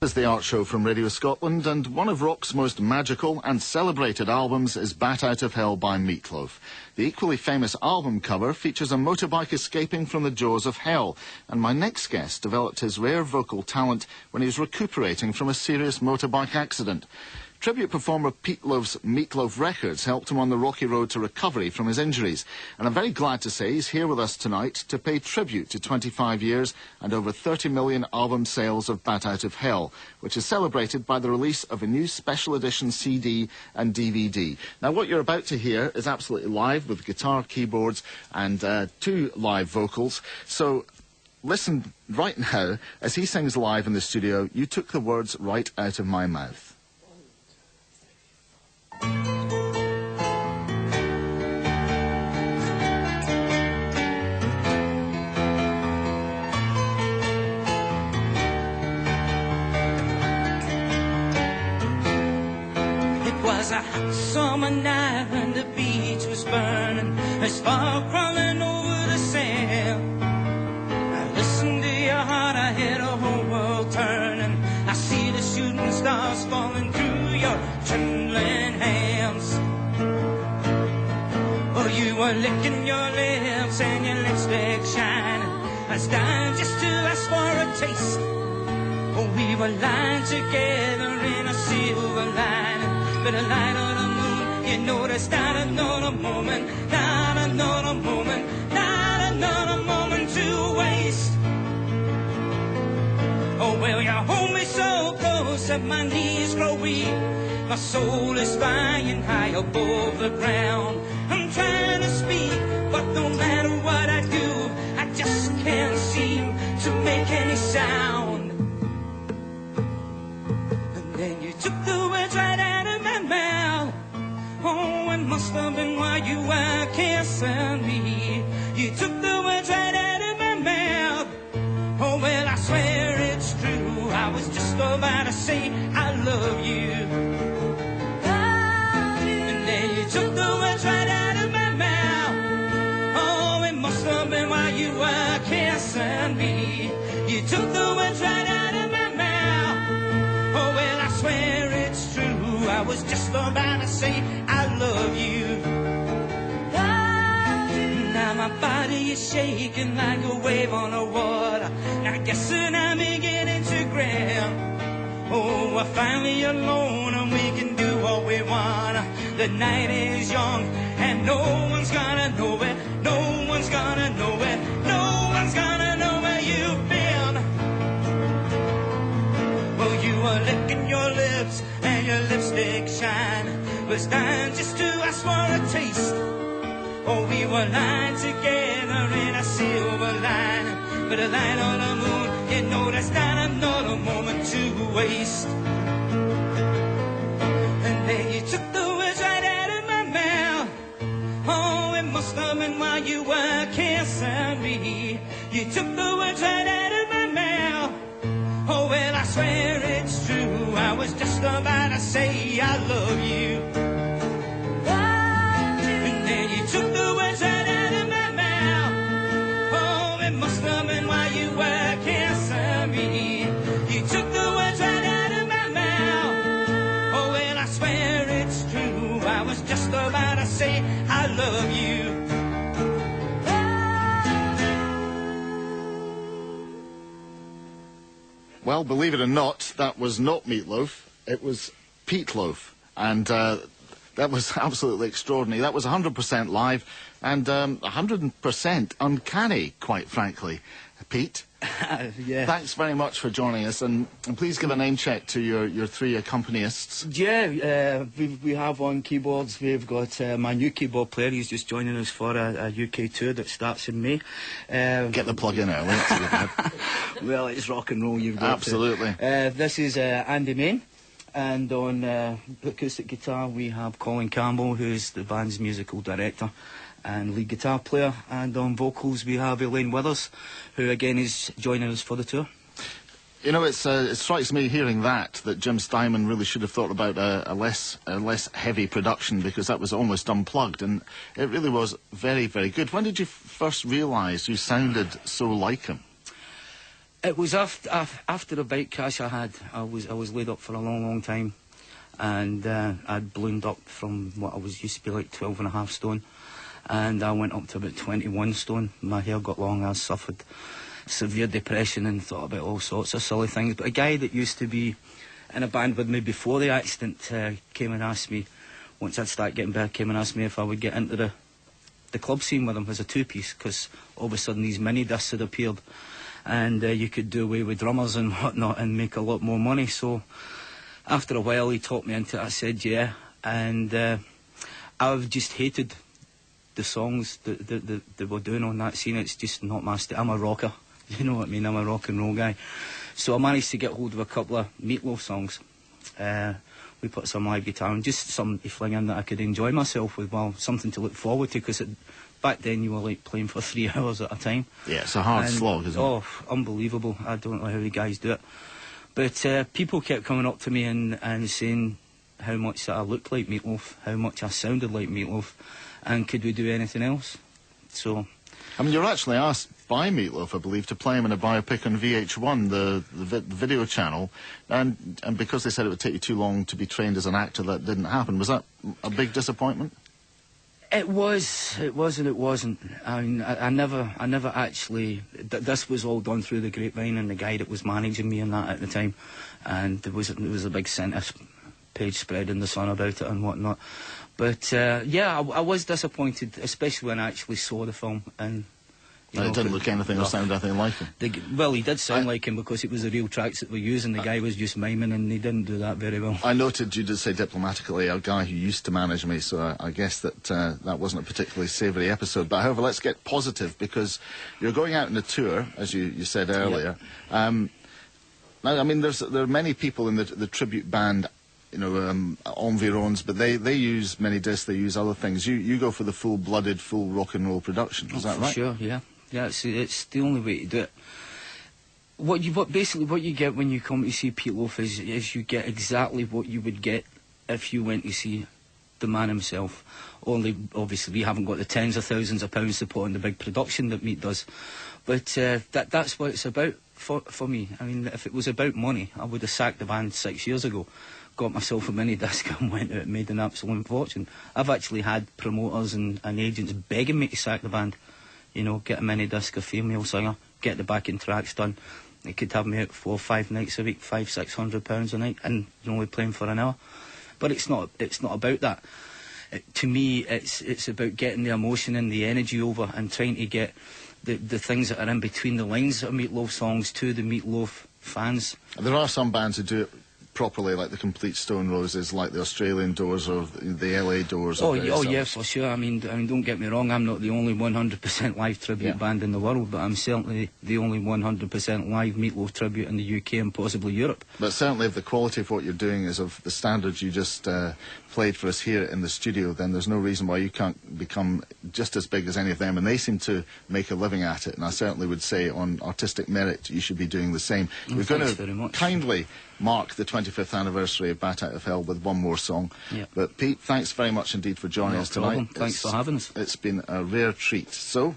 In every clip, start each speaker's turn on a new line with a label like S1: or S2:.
S1: Is the art show from Radio Scotland, and one of rock's most magical and celebrated albums is Bat Out of Hell by Peat Loaf. The equally famous album cover features a motorbike escaping from the jaws of hell, and my next guest developed his rare vocal talent when he was recuperating from a serious motorbike accident. Tribute performer Peat Loaf's Peat Loaf Records helped him on the rocky road to recovery from his injuries. And I'm very glad to say he's here with us tonight to pay tribute to 25 years and over 30 million album sales of Bat Out of Hell, which is celebrated by the release of a new special edition CD and DVD. Now, what you're about to hear is absolutely live with guitar, keyboards and 2 live vocals. So listen right now as he sings live in the studio, "You Took the Words Right Out of My Mouth."
S2: A hot summer night when the beach was burning, there's fog crawling over the sand. I listened to your heart, I hear the whole world turning. I see the shooting stars falling through your trembling hands. Oh, you were licking your lips and your lipstick shining. I was dying just to ask for a taste. Oh, we were lying together in a silver lining. But the light of the moon, you know there's not another moment, not another moment, not another moment to waste. Oh, well, you hold me so close that my knees grow weak. My soul is flying high above the ground. I'm trying to speak, but no matter what I do, I just can't seem to make any sound. And then you took the words right out of my mouth. Oh, it must have been while you were kissing me. You took the words right out of my mouth. Oh, well, I swear it's true. I was just about to say I love you. And then you took the words right out of my mouth. Oh, it must have been while you were kissing me. You took the words right out of my mouth. Oh, well, I swear it's true. I was just about to say I love you. Now my body is shaking like a wave on the water. I guess that I'm beginning to grab. Oh, we're finally alone and we can do what we want. The night is young and no one's gonna know it. No one's gonna know it. No one's gonna know where you've been. Well, you were licking your lips and your lipstick shine. Was dying just to ask for a taste. Oh, we were lying together in a silver line. But the light of the moon, you know there's not another moment to waste. And then you took the words right out of my mouth. Oh, it must have been while you were kissing me. You took the words right out of my mouth. Oh, well, I swear it's true. I was just about to say I love you. And then you took the words right out of my mouth. Oh, it must have been while you were kissing me. You took the words right out of my mouth. Oh, well, I swear it's true. I was just about to say I love you.
S1: Well, believe it or not, that was not Peat Loaf, it was Peat Loaf, and that was absolutely extraordinary. That was 100% live and 100% uncanny, quite frankly. Pete,
S3: yeah.
S1: Thanks very much for joining us, and please give a name check to your 3 accompanists.
S3: Yeah, we have on keyboards, we've got my new keyboard player. He's just joining us for a UK tour that starts in May.
S1: Get the plug in early.
S3: Well, it's rock and roll, you've got
S1: absolutely.
S3: This is Andy Main, and on acoustic guitar we have Colin Campbell, who's the band's musical director and lead guitar player, and on vocals we have Elaine Withers, who again is joining us for the tour.
S1: You know, it strikes me hearing that Jim Steinman really should have thought about a less heavy production, because that was almost unplugged, and it really was very, very good. When did you first realise you sounded so like him?
S3: It was after a bike crash I had. I was laid up for a long time, and I'd ballooned up from what I was used to be like 12.5 stone, and I went up to about 21 stone. My hair got long. I suffered severe depression and thought about all sorts of silly things. But a guy that used to be in a band with me before the accident came and asked me, once I'd started getting better, came and asked me if I would get into the club scene with him as a two-piece, because all of a sudden these mini discs had appeared, and you could do away with drummers and whatnot and make a lot more money. So after a while he talked me into it. I said yeah, and I've just hated the songs that they were doing on that scene. It's just not my style. I'm a rocker, you know what I mean, I'm a rock and roll guy. So I managed to get hold of a couple of Peat Loaf songs. We put some live guitar and just something to fling in that I could enjoy myself with, well, something to look forward to, because back then you were like playing for 3 hours at a time.
S1: Yeah, it's a hard slog, isn't it?
S3: Oh, unbelievable. I don't know how the guys do it. But people kept coming up to me and saying how much that I looked like Peat Loaf, how much I sounded like Peat Loaf, and could we do anything else? So,
S1: I mean, you were actually asked by Peat Loaf, I believe, to play him in a biopic on VH1, the video channel, and because they said it would take you too long to be trained as an actor, that didn't happen. Was that a big disappointment?
S3: It was and it wasn't. I mean, I never actually. This was all done through the grapevine, and the guy that was managing me and that at the time, and there was a big centre page spread in the Sun about it and whatnot. But yeah, I was disappointed, especially when I actually saw the film, and
S1: it didn't look anything or sound anything like him.
S3: Well, he did sound like him because it was the real tracks that were used, and the guy was just miming, and he didn't do that very well.
S1: I noted you did say diplomatically a guy who used to manage me, so I guess that that wasn't a particularly savoury episode. But however, let's get positive, because you're going out on a tour, as you said earlier. Yeah. Now, I mean, there are many people in the tribute band, you know, environs, but they use many discs, they use other things. You go for the full-blooded, full rock and roll production, is that right?
S3: Sure, yeah. Yeah, it's the only way to do it. What you get when you come to see Peat Loaf is you get exactly what you would get if you went to see the man himself. Only, obviously, we haven't got the tens of thousands of pounds to put on the big production that Meat does. But that's what it's about for me. I mean, if it was about money, I would have sacked the band 6 years ago. Got myself a mini disc and went out and made an absolute fortune. I've actually had promoters and agents begging me to sack the band. You know, get a mini disc, a female singer, get the backing tracks done. They could have me out 4 or 5 nights a week, £500-600 a night, and you're only playing for an hour. But it's not about that. To me, it's about getting the emotion and the energy over, and trying to get the things that are in between the lines of Meat Loaf songs to the Meat Loaf fans.
S1: There are some bands who do it properly, like the Complete Stone Roses, like the Australian Doors or the LA Doors.
S3: Oh yeah, for sure. I mean, don't get me wrong, I'm not the only 100% live tribute band in the world, but I'm certainly the only 100% live Meat Loaf tribute in the UK and possibly Europe.
S1: But certainly if the quality of what you're doing is of the standards you just played for us here in the studio, then there's no reason why you can't become just as big as any of them, and they seem to make a living at it, and I certainly would say on artistic merit you should be doing the same. We're going to kindly mark the 25th anniversary of Bat Out of Hell with one more song.
S3: Yep.
S1: But Pete, thanks very much indeed for joining us tonight.
S3: Thanks for having us.
S1: It's been a rare treat. So,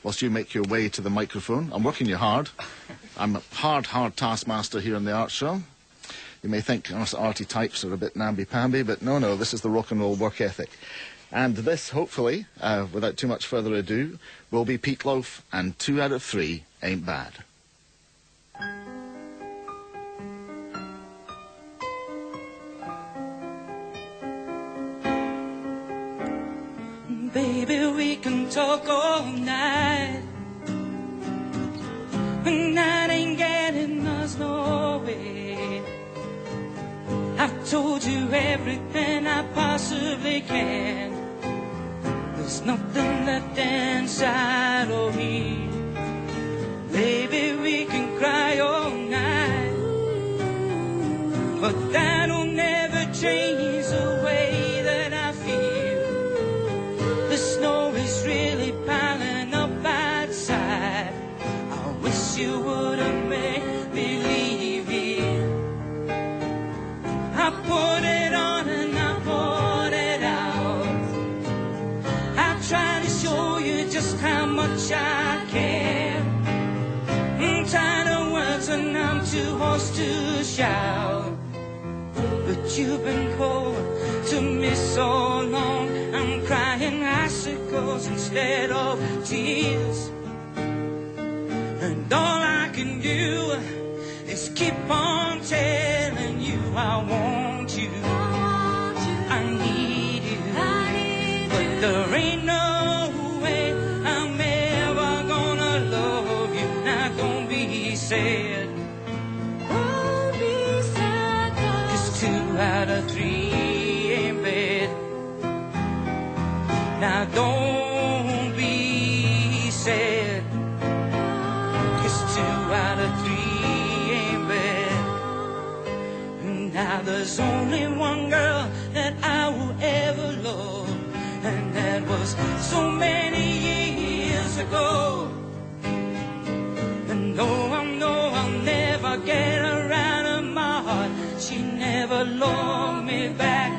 S1: whilst you make your way to the microphone, I'm working you hard. I'm a hard taskmaster here on the Art Show. You may think us arty types are a bit namby-pamby, but no, this is the rock and roll work ethic. And this, hopefully, without too much further ado, will be Peat Loaf and 2 out of 3 Ain't Bad.
S2: Baby, we can talk all night, and I ain't getting us nowhere. I've told you everything I possibly can. There's nothing left inside of me. Baby, we can cry all night, but that'll never change the way that I feel. The snow is really piling up outside. I wish you would have made me leave here. I put it on and I poured it out. I try to show you just how much I care. I'm tired of too hoarse to shout. But you've been cold to me so long. I'm crying icicles instead of tears. And all I can do is keep on telling you I want you, I need you, but there ain't no way I'm ever gonna love you. Now don't be sad, 'cause 2 out of 3 ain't bad. Now don't be sad, 'cause 2 out of 3 ain't bad. Now there's only one girl that I will ever love, and that was so many years ago. And though I know I'll never get her out of my heart, she never loved me back.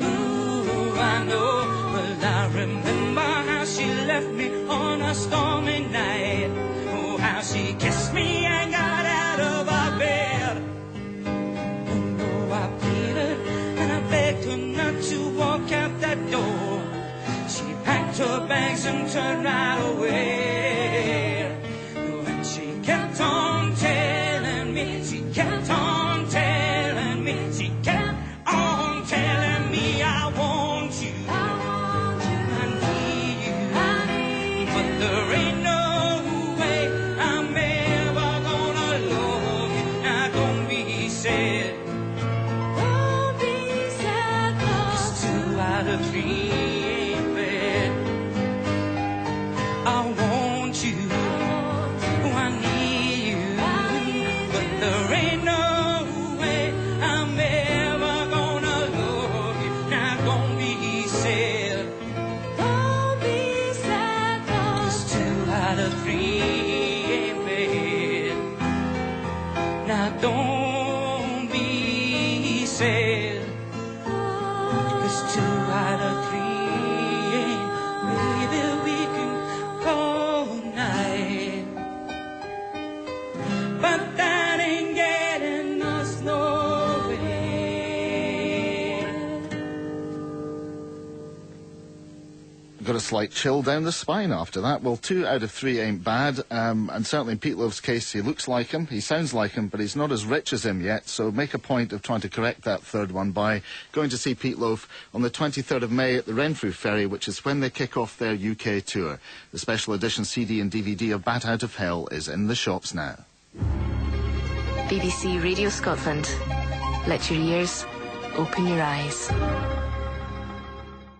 S2: Ooh, I know, but I remember how she left me on a stormy night. Oh, how she kissed me and got out of our bed. And though I pleaded and I begged her not to walk out that door, she packed her bags and turned right away. And she kept on telling me, she kept on telling me, she kept on telling me I want you, I need you, but there ain't no way I'm ever gonna love you. Now don't be sad, 'cause 2 out of 3 ain't bad. I want you, I need you, but there ain't no way I'm ever gonna love you. Now don't be sad, 'cause 2 out of 3 ain't bad. Now don't be sad, 'cause 2 out of 3 ain't. Maybe we can call night, but that ain't getting us nowhere.
S1: Got a slight chill down the spine after that. Well, 2 out of 3 ain't bad, and certainly in Peat Loaf's case, he looks like him, he sounds like him, but he's not as rich as him yet, so make a point of trying to correct that third one by going to see Peat Loaf on the 23rd of May at the Renfrew Ferry, which is when they kick off their UK tour. The special edition CD and DVD of Bat Out of Hell is in the shops now.
S4: BBC Radio Scotland. Let your ears open your eyes.